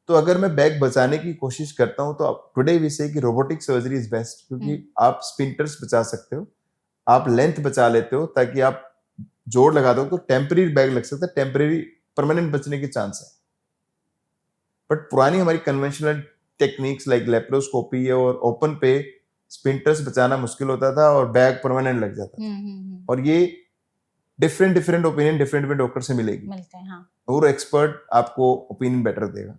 तो अगर मैं बैग बचाने की कोशिश करता हूं तो टुडे वी से कि रोबोटिक सर्जरी इज बेस्ट, क्योंकि आप स्पिंटर्स बचा सकते हो, आप लेंथ बचा लेते हो, ताकि आप जोड़ लगा दो तो टेम्परेरी बैग लग सकता है, टेम्परेरी परमानेंट बचने के चांस है। बट पुरानी हमारी कन्वेंशनल टेक्निक्स लाइक लेप्रोस्कोपी और ओपन पे स्पिंटर्स बचाना मुश्किल होता था और बैग परमानेंट लग जाता था। और ये डिफरेंट ओपिनियन डिफरेंट डॉक्टर से मिलेगी, मिलते हैं, हाँ। और एक्सपर्ट आपको ओपिनियन बेटर देगा।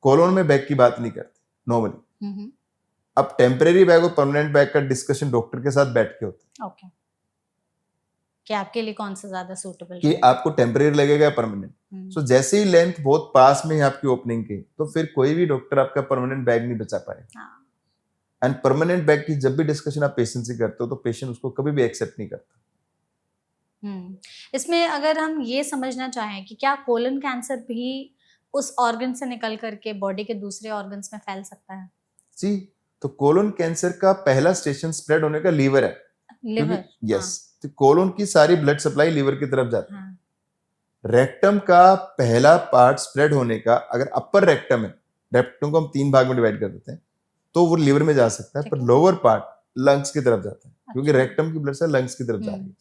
कोलोन में बैग की बात नहीं करते नॉर्मली। अब टेम्परेरी बैग और परमानेंट बैग का डिस्कशन डॉक्टर के साथ बैठ के होता है। ओके। कि आपके लिए कौन सा ज्यादा सूटेबल कि आपको टेम्परेरी लगेगा या परमानेंट। सो जैसे ही लेंथ बहुत पास में है आपकी ओपनिंग के, तो फिर कोई भी डॉक्टर आपका परमानेंट बैग नहीं बचा पाएगा। एंड परमानेंट बैग की जब भी डिस्कशन आप पेशेंट से करते हो तो पेशेंट उसको कभी भी एक्सेप्ट नहीं करता। इसमें अगर हम ये समझना चाहें कि क्या कोलन कैंसर भी उस ऑर्गन से निकल करके बॉडी के दूसरे ऑर्गन्स में फैल सकता है? जी, तो कोलन कैंसर का पहला स्टेशन स्प्रेड होने का लीवर है। लिवर? यस, तो कोलन की सारी ब्लड सप्लाई लीवर की तरफ जाती है। रेक्टम का पहला पार्ट स्प्रेड होने का, अगर अपर रेक्टम है, रेक्टम को हम 3 भाग में डिवाइड कर देते हैं, तो वो लिवर में जा सकता है, पर लोअर पार्ट लंग्स की तरफ जाता है, क्योंकि रेक्टम की ब्लड से लंग्स की तरफ जा रही है।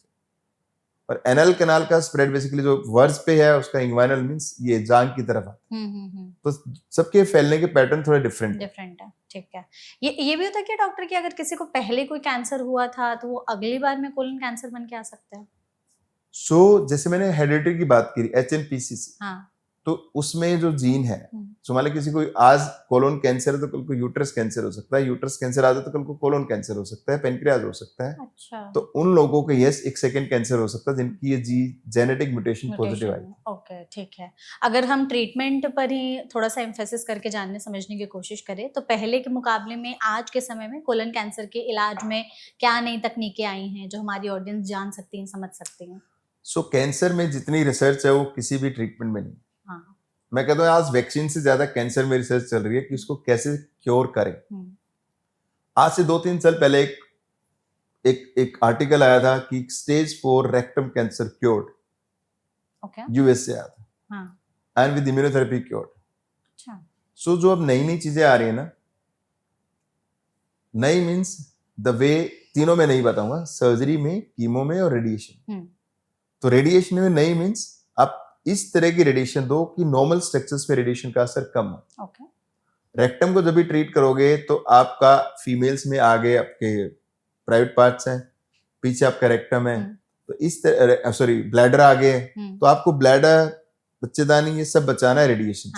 और एनल कैनाल का स्प्रेड बेसिकली जो वर्ज पे है, उसका इंग्वाइनल मींस ये जांग की तरफ आता है। तो सबके फैलने के पैटर्न थोड़े डिफरेंट है। ठीक है। ये भी होता है कि डॉक्टर कि अगर किसी को पहले कोई कैंसर हुआ था तो वो अगली बार में कोलन कैंसर बन के आ सकता है? सो जैसे मैंने हेरिडिटी की बात की, HNPCC, हाँ। तो उसमें जो जीन है, तो मान लो किसी को आज कोलोन कैंसर है तो कल को यूट्रस कैंसर हो सकता है, यूट्रस कैंसर आ जाए तो कल को कोलोन कैंसर हो सकता है, पेनक्रियाज हो सकता है। अच्छा। तो उन लोगों को यस एक सेकंड कैंसर हो सकता है जिनकी ये जेनेटिक म्यूटेशन पॉजिटिव आई। ओके, ठीक है। अगर हम ट्रीटमेंट पर ही थोड़ा सा एम्फेसिस करके जानने समझने की कोशिश करें तो पहले के मुकाबले में आज के समय में कोलन कैंसर के इलाज में क्या नई तकनीकें आई हैं जो हमारी ऑडियंस जान सकती हैं, समझ सकती हैं? सो कैंसर में जितनी रिसर्च है वो किसी भी ट्रीटमेंट में नहीं। मैं कहता हूँ आज वैक्सीन से ज्यादा कैंसर में रिसर्च चल रही है कि उसको कैसे क्योर करें। आज से 2-3 साल पहले एक आर्टिकल आया था कि stage 4 rectum cancer cured, US से आया था, एंड विद इम्यूनोथेरेपी क्योर्ड। सो जो अब नई चीजें आ रही है ना, नई मीन्स द वे, तीनों में नहीं बताऊंगा, सर्जरी में, कीमो में और रेडिएशन। तो रेडिएशन में नई मीन्स आप इस तरह की रेडिएशन दो कि नॉर्मल स्ट्रक्चर्स पे रेडिएशन का असर कम हो। रेक्टम को जब भी ट्रीट करोगे तो आपका फीमेल्स में आगे आपके प्राइवेट पार्ट्स हैं, पीछे आपका रेक्टम है, तो इस तरह, सॉरी, ब्लैडर आगे है, तो आपको ब्लैडर, बच्चेदानी, ये सब बचाना है रेडिएशन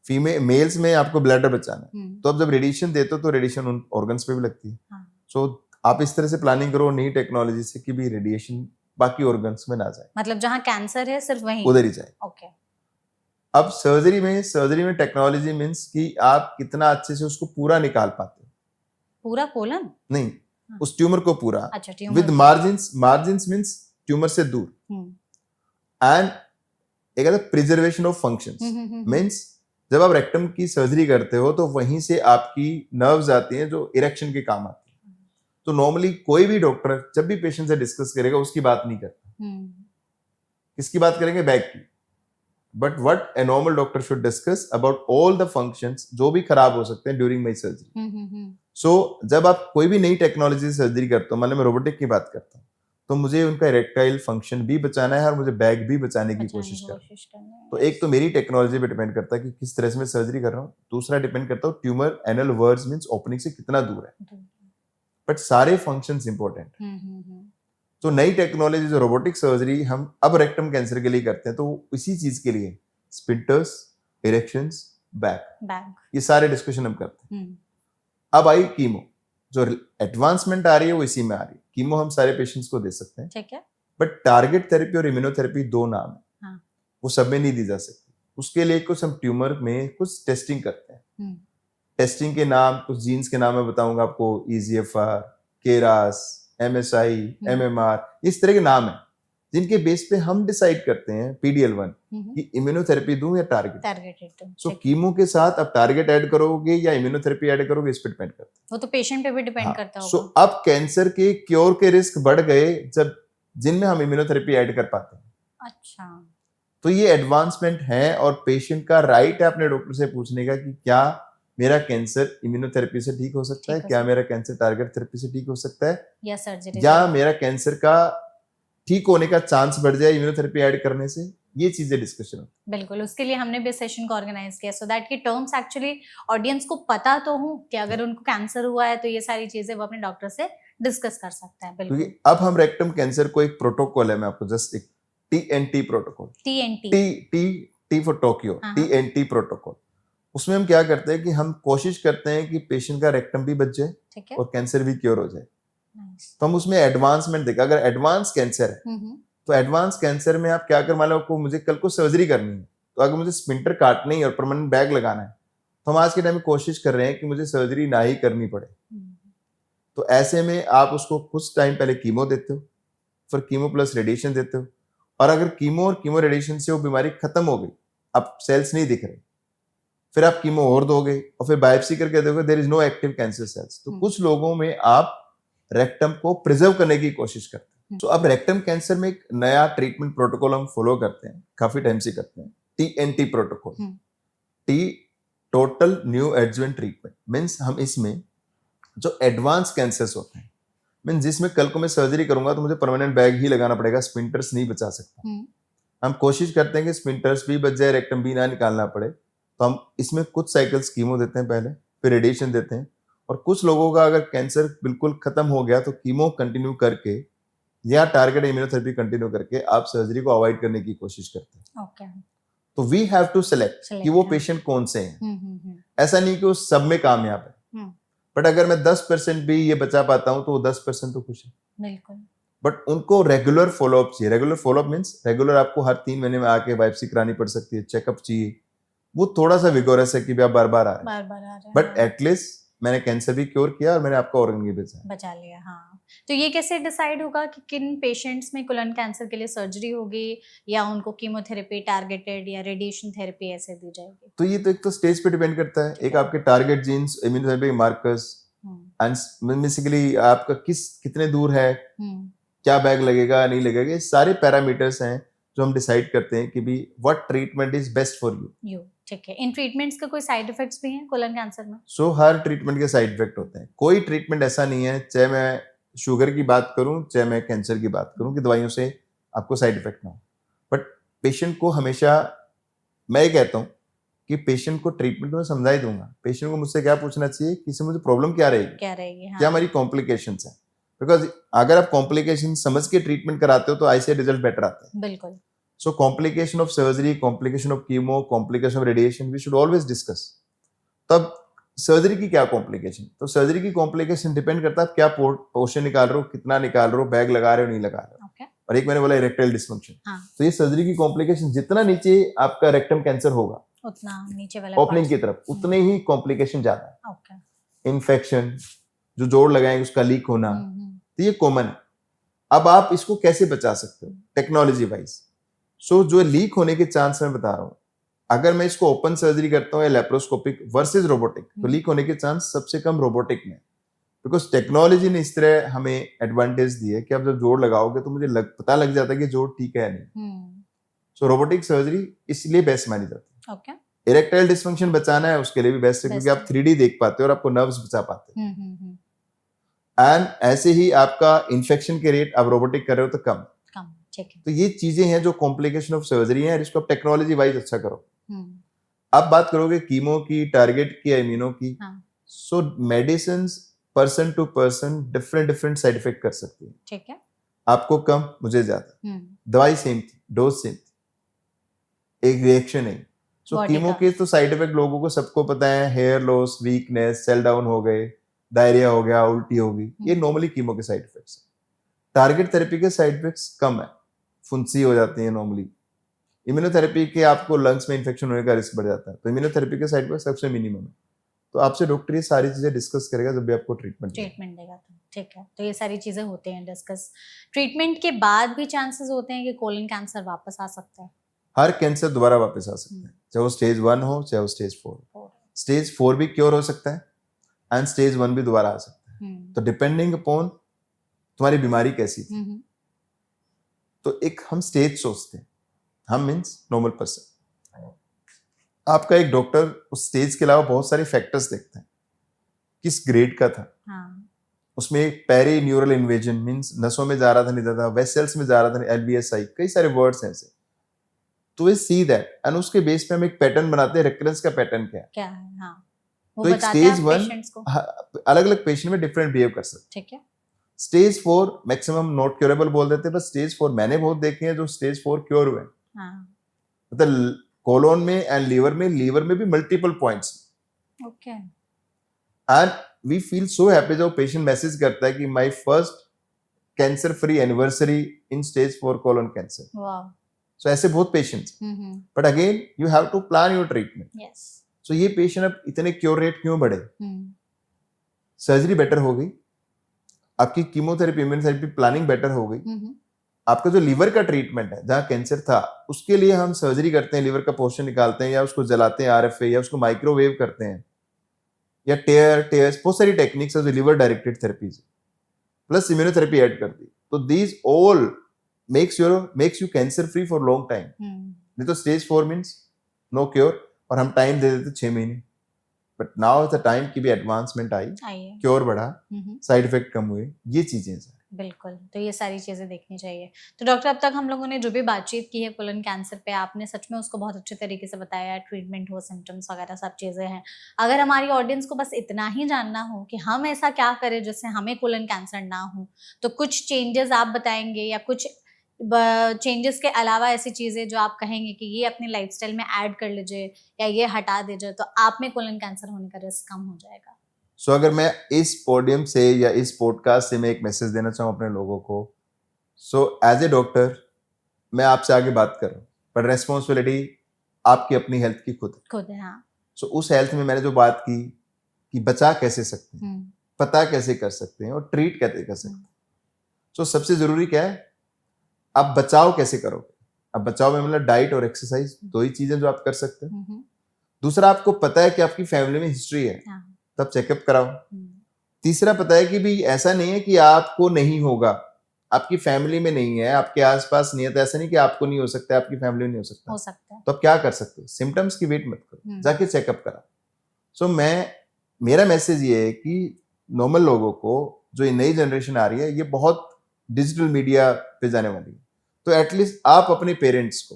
से। मेल्स में आपको ब्लैडर बचाना है, तो अब जब रेडिएशन देते हो तो रेडिएशन उन ऑर्गन्स पे भी लगती है। सो आप इस तरह से प्लानिंग करो नई टेक्नोलॉजी से कि भी रेडिएशन बाकी ऑर्गन्स में ना जाए, मतलब जहां कैंसर है सिर्फ वहीं उधर ही जाए। ओके। अब सर्जरी में टेक्नोलॉजी मींस कि आप कितना अच्छे से उसको पूरा निकाल पाते हो। पूरा कोलन नहीं, उस ट्यूमर को पूरा। अच्छा, विद मार्जिन्स मींस ट्यूमर से दूर, एंड एक आता प्रिजर्वेशन ऑफ फंक्शंस मींस जब आप रेक्टम की सर्जरी करते हो तो वहीं से आपकी नर्व्स आती हैं जो इरेक्शन के काम आती है। तो नॉर्मली कोई भी डॉक्टर जब भी पेशेंट से डिस्कस करेगा उसकी बात नहीं करता। किसकी बात करेंगे? बैक की। But what a normal doctor should discuss about all the functions जो भी खराब हो सकते हैं ड्यूरिंग माई सर्जरी। सो जब आप कोई भी नई टेक्नोलॉजी से सर्जरी करते हो, मान लो मैं रोबोटिक की बात करता हूँ, तो मुझे उनका इरेक्टाइल फंक्शन भी बचाना है और मुझे बैक भी बचाने की कोशिश करना है। तो एक तो मेरी टेक्नोलॉजी पे डिपेंड करता है कि किस तरह से मैं सर्जरी कर रहा हूँ, दूसरा डिपेंड करता हूँ tumour anal words means opening से कितना दूर है। बट सारे फंक्शंस इंपॉर्टेंट। तो नई टेक्नोलॉजी जो रोबोटिक सर्जरी हम अब रेक्टम कैंसर के लिए करते हैं, तो इसी चीज के लिए स्पिंटर्स, इरेक्शंस, बैक, ये सारे डिस्कशन हम करते हैं। अब आई कीमो, जो एडवांसमेंट आ रही है वो इसी में आ रही है। कीमो हम सारे पेशेंट्स को दे सकते हैं, ठीक है। बट टारगेट थेरेपी और इम्यूनोथेरेपी दो नाम है, हाँ। वो सब में नहीं दी जा सकती। उसके लिए कुछ हम ट्यूमर में कुछ टेस्टिंग करते हैं। टेस्टिंग के नाम, कुछ जीन्स के नाम मैं बताऊंगा आपको, EGFR, केरास, MSI, MMR, इस तरह के नाम है जिनके बेस पे हम डिसाइड करते हैं PD-L1 कि इम्यूनोथेरेपी दूं या टारगेट। सो कीमो के साथ अब टारगेट ऐड करोगे या इम्यूनोथेरेपी ऐड करोगे, इस पे डिपेंड करता है। वो तो पेशेंट पे भी डिपेंड करता होगा। सो अब कैंसर के क्योर के रिस्क बढ़ गए जब जिनमें हम इम्यूनोथेरेपी ऐड कर पाते हैं। अच्छा, तो ये एडवांसमेंट है और पेशेंट का राइट है अपने डॉक्टर से पूछने का कि क्या मेरा कैंसर इम्यूनोथेरेपी से ठीक हो सकता है, क्या मेरा कैंसर टारगेट थेरेपी से ठीक हो सकता है, या सर्जरी, या मेरा कैंसर का ठीक होने का चांस बढ़ जाए इम्यूनोथेरेपी ऐड करने से। ये चीजें डिस्कशन होती। बिल्कुल, उसके लिए हमने भी सेशन को ऑर्गेनाइज किया सो दैट कि टर्म्स एक्चुअली ऑडियंस को पता तो हो कि अगर उनको कैंसर हुआ है तो ये सारी चीजें वो अपने डॉक्टर से डिस्कस कर सकता है। बिल्कुल, क्योंकि अब हम रेक्टम कैंसर को एक प्रोटोकॉल है, मैं आपको जस्ट एक TNT protocol, T for Tokyo, TNT protocol, उसमें हम क्या करते हैं कि हम कोशिश करते हैं कि पेशेंट का रेक्टम भी बच जाए और कैंसर भी क्योर हो जाए। तो हम उसमें एडवांसमेंट देखा, अगर एडवांस कैंसर है तो एडवांस कैंसर में आप क्या कर, मान लो आपको मुझे कल को सर्जरी करनी है, तो अगर मुझे स्पिंटर काटनी है और परमानेंट बैग लगाना है, तो हम आज के टाइम में कोशिश कर रहे हैं कि मुझे सर्जरी ना ही करनी पड़े। तो ऐसे में आप उसको कुछ टाइम पहले कीमो देते हो, फिर कीमो प्लस रेडिएशन देते हो, और अगर कीमो और कीमो रेडिएशन से वो बीमारी खत्म हो गई, अब सेल्स नहीं दिख रहे, फिर आप कीमो और दोगे और फिर बायोप्सी करके देखोगे there is no active cancer cells. तो कुछ लोगों में आप रेक्टम को प्रिजर्व करने की कोशिश करते हैं। तो अब रेक्टम कैंसर में एक नया ट्रीटमेंट प्रोटोकॉल हम फॉलो करते हैं, काफी टाइम से करते हैं, TNT protocol. T total new adjuvant treatment means हम इसमें जो एडवांस कैंसर्स होते हैं, मीन्स जिसमें कल को मैं सर्जरी करूंगा तो मुझे परमानेंट बैग ही लगाना पड़ेगा, स्पिंटर्स नहीं बचा सकता। हम कोशिश करते हैं कि स्पिंटर्स भी बच जाए, रेक्टम भी ना निकालना पड़े, तो हम इसमें कुछ साइकिल्स कीमो देते हैं पहले, फिर रेडिएशन देते हैं, और कुछ लोगों का अगर कैंसर बिल्कुल खत्म हो गया तो कीमो कंटिन्यू करके या टारगेट इम्यूनोथेरेपी कंटिन्यू करके आप सर्जरी को अवॉइड करने की कोशिश करते हैं। ओके, तो वी हैव टू सेलेक्ट कि वो पेशेंट कौन से हैं। ऐसा नहीं कि वो सब में कामयाब है, बट अगर मैं 10% भी ये बचा पाता हूं तो वो 10% तो खुश है। बिल्कुल, बट उनको रेगुलर फॉलोअप चाहिए। रेगुलर फॉलोअप मीन्स रेगुलर आपको हर 3 महीने में आके बायोप्सी करानी पड़ सकती है, चेकअप चाहिए, वो थोड़ा सा विगोरस है कि आप बार बार आ रहे हैं, बट एटलीस्ट मैंने कैंसर भी क्योर किया और मैंने आपका ऑर्गन भी बचा लिया। हाँ, तो ये कैसे डिसाइड होगा कि किन पेशेंट्स में कोलन कैंसर के लिए सर्जरी होगी या उनको कीमोथेरेपी टारगेटेड या रेडिएशन थेरेपी ऐसे दी जाएगी? तो ये तो एक तो स्टेज पे डिपेंड करता है, एक आपके target genes, immunotherapy markers, and basically आपका कितने दूर है, क्या बैग लगेगा नहीं लगेगा, ये सारे पैरामीटर्स हैं जो हम डिसाइड करते हैं कि भी what treatment is best for you. ठीक है। इन ट्रीटमेंट्स का कोई साइड इफेक्ट्स भी हैं कोलन कैंसर में? सो हर ट्रीटमेंट के साइड इफेक्ट होते हैं, कोई ट्रीटमेंट ऐसा नहीं है, चाहे मैं शुगर की बात करूं चाहे मैं कैंसर की बात करूं, कि दवाइयों से आपको साइड इफेक्ट ना हो। बट पेशेंट को हमेशा मैं ये कहता हूं कि पेशेंट को ट्रीटमेंट में समझा ही दूंगा, पेशेंट को मुझसे क्या पूछना चाहिए कि इससे मुझे प्रॉब्लम क्या रहेगी, हाँ। क्या हमारी कॉम्प्लिकेशंस है, बिकॉज अगर आप कॉम्प्लिकेशन समझ के ट्रीटमेंट कराते हो तो ऐसे रिजल्ट बेटर आते हैं। बिल्कुल। So complication of surgery, complication of chemo, complication of radiation, we should always discuss. तब सर्जरी की क्या कॉम्प्लिकेशन, तो सर्जरी की कॉम्प्लिकेशन डिपेंड करता है आप क्या पोर्शन निकाल रहे हो, कितना निकाल रहे हो, बैग लगा रहे हो नहीं लगा रहे हो। Okay. और एक मैंने बोला इरेक्टाइल डिसफंक्शन, तो ये सर्जरी की कॉम्प्लिकेशन, जितना नीचे आपका रेक्टम कैंसर होगा उतना नीचे वाला ओपनिंग की तरफ उतने ही कॉम्प्लिकेशन ज्यादा है। Okay. इन्फेक्शन, जो जोड़ लगाएंगे उसका लीक होना, तो ये कॉमन है। अब आप इसको कैसे बचा सकते हो टेक्नोलॉजी वाइज? सो जो लीक होने के चांस मैं बता रहा हूँ, अगर मैं इसको ओपन सर्जरी करता हूँ या लेप्रोस्कोपिक वर्सेस रोबोटिक, तो लीक होने के चांस सबसे कम रोबोटिक में, बिकॉज टेक्नोलॉजी ने इस तरह हमें एडवांटेज दी है कि आप जब जोड़ लगाओगे तो मुझे पता लग जाता है कि जोड़ ठीक है या नहीं। सो रोबोटिक सर्जरी इसलिए बेस्ट मानी जाती है। okay. इरेक्टाइल डिसफंक्शन बचाना है उसके लिए भी बेस्ट है, क्योंकि आप 3D देख पाते हो और आपको नर्व्स बचा पाते हो। एंड ऐसे ही आपका इन्फेक्शन के रेट आप रोबोटिक कर रहे हो तो कम। तो ये चीजें हैं जो कॉम्प्लिकेशन ऑफ सर्जरी है, इसको आप टेक्नोलॉजी वाइज अच्छा करो। अब बात करोगे कीमो की, टारगेट की, इम्यूनो की, so medicine person to person different side effect कर सकती है। ठीक है। आपको कम, मुझे ज्यादा, दवाई सेम थी, डोज सेम थी, एक रिएक्शन है। सो Body कीमो का। के तो साइड इफेक्ट लोगों को सबको पता है, hair loss, weakness, cell down हो गए, डायरिया हो गया, उल्टी होगी, ये नॉर्मली कीमो के साइड इफेक्ट्स हैं। टारगेट थेरेपी के साइड इफेक्ट्स कम है, फुंसी हो जाती है नॉर्मली। इम्यूनोथेरेपी के आपको लंग्स में इन्फेक्शन होने का रिस्क बढ़ जाता है, तो इम्यूनोथेरेपी के साइड इफेक्ट सबसे मिनिमम है। तो आपसे डॉक्टर ये सारी चीजें डिस्कस करेगा जब भी आपको ट्रीटमेंट देगा। तो ठीक है, तो ये सारी चीजें होते हैं डिस्कस। ट्रीटमेंट के बाद भी चांसेस होते हैं कि कोलन कैंसर वापस आ सकता है। हर कैंसर दोबारा वापस आ सकता है, चाहे वो स्टेज 1 हो चाहे वो स्टेज 4 हो। स्टेज 4 भी क्योर हो सकता है एंड स्टेज 1 भी दोबारा आ सकता है। तो डिपेंडिंग अपॉन तुम्हारी बीमारी कैसी थी, तो एक हम स्टेज सोचते हैं, हम मीन्स नॉर्मल पर्सन। आपका एक डॉक्टर उस स्टेज के अलावा बहुत सारे फैक्टर्स देखते हैं, किस ग्रेड का था, उसमें एक पेरी न्यूरल इन्वेजन मीन्स नसों में जा रहा था, नहीं जा रहा था, वेसल्स में जा रहा था, LVSI, कई सारे वर्ड्स हैं ऐसे। तो वी सी दैट एंड उसके बेस पे हम एक पैटर्न बनाते हैं, रिकरेंस का पैटर्न क्या है। वो तो एक स्टेज 1 अलग अलग पेशेंट में डिफरेंट बिहेव कर सकते। ठीक है। स्टेज 4 मैक्सिमम नॉट क्योरेबल बोल देते हैं, बस स्टेज 4 मैंने बहुत देखे हैं जो स्टेज 4 क्योर हुए। मतलब कोलोन में एंड लीवर में भी multiple points. Okay. And we feel so happy जब पेशेंट मैसेज करता है कि my first cancer free anniversary in stage 4 colon cancer. Wow. So ऐसे बहुत patients, but again you have to plan your treatment. Yes. So ये patient अब इतने cure rate क्यों बढ़े? सर्जरी बेटर हो गई, आपकी कीमोथेरेपी इम्यूनोथेरेपी प्लानिंग बेटर हो गई, आपका जो लीवर का ट्रीटमेंट है जहां कैंसर था उसके लिए हम सर्जरी करते हैं, लीवर का पोर्शन निकालते हैं या उसको जलाते हैं RFA या उसको माइक्रोवेव करते हैं या टेयर्स, बहुत सारी टेक्निक्स है जो liver directed therapies plus immunotherapy add कर दी। तो these all makes you cancer free for long time। नहीं तो स्टेज 4 मीन्स नो क्योर, और हम टाइम दे देते 6 महीने, but now is the time की भी एडवांसमेंट आई, क्योर बढ़ा, साइड इफेक्ट कम हुए, ये चीजें हैं। बिल्कुल, तो ये सारी चीजें देखनी चाहिए। तो डॉक्टर, अब तक हम लोगों ने जो भी बातचीत की है कोलन कैंसर पे, आपने सच में उसको बहुत अच्छे तरीके से बताया है, ट्रीटमेंट हो, सिम्टम्स वगैरह सब चीजें हैं। अगर हमारी ऑडियंस को बस इतना ही जानना हो कि हम ऐसा क्या करें जिससे हमें कोलन कैंसर ना हो, तो कुछ चेंजेस आप बताएंगे या कुछ चेंजेस के अलावा ऐसी चीजें जो आप कहेंगे कि ये अपनी लाइफस्टाइल में ऐड कर लीजिए या ये हटा दीजिए तो आप में कोलन कैंसर होने का रिस्क कम हो जाएगा? सो अगर मैं इस पोडियम से या इस पॉडकास्ट से मैं एक मैसेज देना चाहूँ अपने लोगों को, सो एज ए डॉक्टर मैं आपसे आगे बात कर रहा हूँ, पर रेस्पॉन्सिबिलिटी आपकी अपनी हेल्थ की खुद है। हाँ। सो उस हेल्थ में मैंने जो बात की कि बचा कैसे सकते हैं, पता कैसे कर सकते हैं और ट्रीट कैसे कर सकते हैं। सो सबसे जरूरी क्या है, आप बचाव कैसे करोगे? अब बचाव में मतलब डाइट और एक्सरसाइज, दो ही चीजें जो आप कर सकते हैं। दूसरा, आपको पता है कि आपकी फैमिली में हिस्ट्री है, तब चेकअप कराओ। तीसरा, पता है कि भी ऐसा नहीं है कि आपको नहीं होगा, आपकी फैमिली में नहीं है, आपके आसपास नहीं है, तो ऐसा नहीं कि आपको नहीं हो सकता है, आपकी फैमिली में नहीं हो सकता है। तो आप क्या कर सकते हो? सिम्टम्स की वेट मत करो, जाके चेकअप कराओ। सो मेरा मैसेज ये है कि नॉर्मल लोगों को, जो ये नई जनरेशन आ रही है, ये बहुत डिजिटल मीडिया पे जाने वाली है, तो एटलीस्ट आप अपने पेरेंट्स को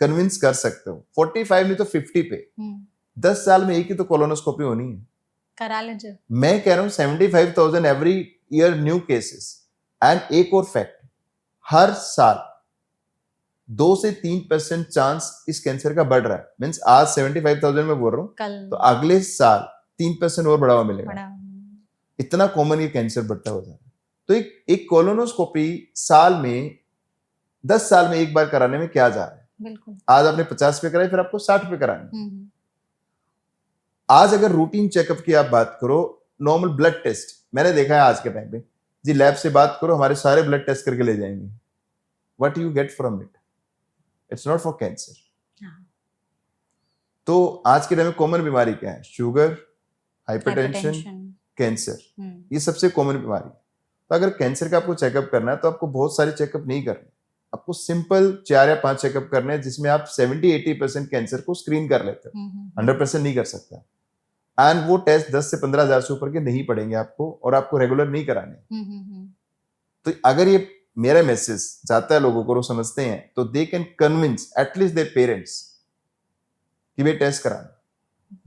कन्विंस कर सकते हो। 45 नहीं तो 50 पे 10 साल में एक ही तो कोलोनोस्कोपी होनी है, करा लीजिए। मैं कह रहा हूँ 75,000 every year new cases. And एक और फैक्ट, हर साल 2 से 3% चांस इस कैंसर का बढ़ रहा है। मीन्स आज 75,000 में बोल रहा हूँ, तो अगले साल 3% और बढ़ावा मिलेगा। इतना कॉमन ये कैंसर बढ़ता हो जा रहा है। तो एक कोलोनोस्कोपी साल में 10 साल में एक बार कराने में क्या जा रहा है? बिल्कुल। आज आपने 50 पे कराई, फिर आपको 60 पे करानी। आज अगर रूटीन चेकअप की आप बात करो, नॉर्मल ब्लड टेस्ट, मैंने देखा है आज के टाइम पे जी, लैब से बात करो, हमारे सारे ब्लड टेस्ट करके ले जाएंगे। What you get from it? It's not for cancer. तो आज के टाइम में कॉमन बीमारी क्या है? शुगर, हाइपरटेंशन, कैंसर, ये सबसे कॉमन बीमारी। तो अगर कैंसर का आपको चेकअप करना है तो आपको बहुत सारे चेकअप नहीं करने, आपको सिंपल 4 या 5 चेकअप करने हैं, जिसमें आप 70-80% कैंसर को स्क्रीन कर लेते हो। 100% नहीं कर सकता। एंड वो टेस्ट 10 से 15,000 से ऊपर के नहीं पड़ेंगे आपको, और आपको रेगुलर नहीं कराने। तो अगर ये मेरा मैसेज जाता है लोगों को, वो समझते हैं, तो they can convince at least their parents कि वे टेस्ट कराना।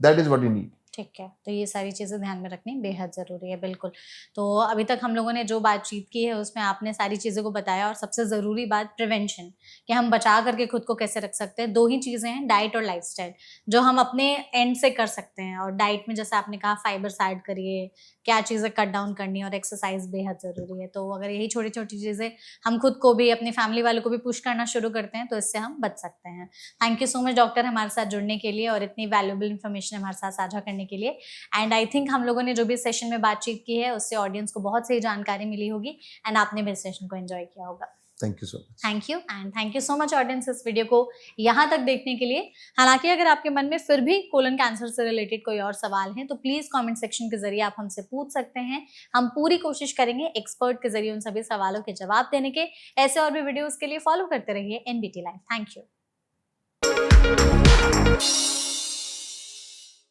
That is what you need. ठीक है, तो ये सारी चीज़ें ध्यान में रखनी बेहद ज़रूरी है, बिल्कुल। तो अभी तक हम लोगों ने जो बातचीत की है उसमें आपने सारी चीज़ों को बताया, और सबसे ज़रूरी बात प्रिवेंशन, कि हम बचा करके खुद को कैसे रख सकते हैं। 2 ही चीज़ें हैं, डाइट और लाइफ़स्टाइल, जो हम अपने एंड से कर सकते हैं। और डाइट में जैसे आपने कहा फाइबर्स ऐड करिए, क्या चीज़ें कट डाउन करनी है, और एक्सरसाइज़ बेहद ज़रूरी है। तो अगर यही छोटी-छोटी चीज़ें हम खुद को भी, अपनी फैमिली वालों को भी पुश करना शुरू करते हैं, तो इससे हम बच सकते हैं। Thank you so much doctor, हमारे साथ जुड़ने के लिए और इतनी वैल्यूएबल इन्फॉर्मेशन हमारे साथ साझा करने के लिए। एंड आई थिंक हम लोगों ने जो भी सेशन में बातचीत की है उससे ऑडियंस को बहुत सही जानकारी मिली होगी, एंड आपने भी इस सेशन को एंजॉय किया होगा। Thank you so much. Thank you, and thank you so much audience इस वीडियो को यहाँ तक देखने के लिए। हालांकि अगर आपके मन में फिर भी कोलन कैंसर से रिलेटेड कोई और सवाल है तो प्लीज कमेंट सेक्शन के जरिए आप हमसे पूछ सकते हैं। हम पूरी कोशिश करेंगे एक्सपर्ट के जरिए उन सभी सवालों के जवाब देने के। ऐसे और भी वीडियोस के लिए फॉलो करते रहिए NBT लाइव। Thank you.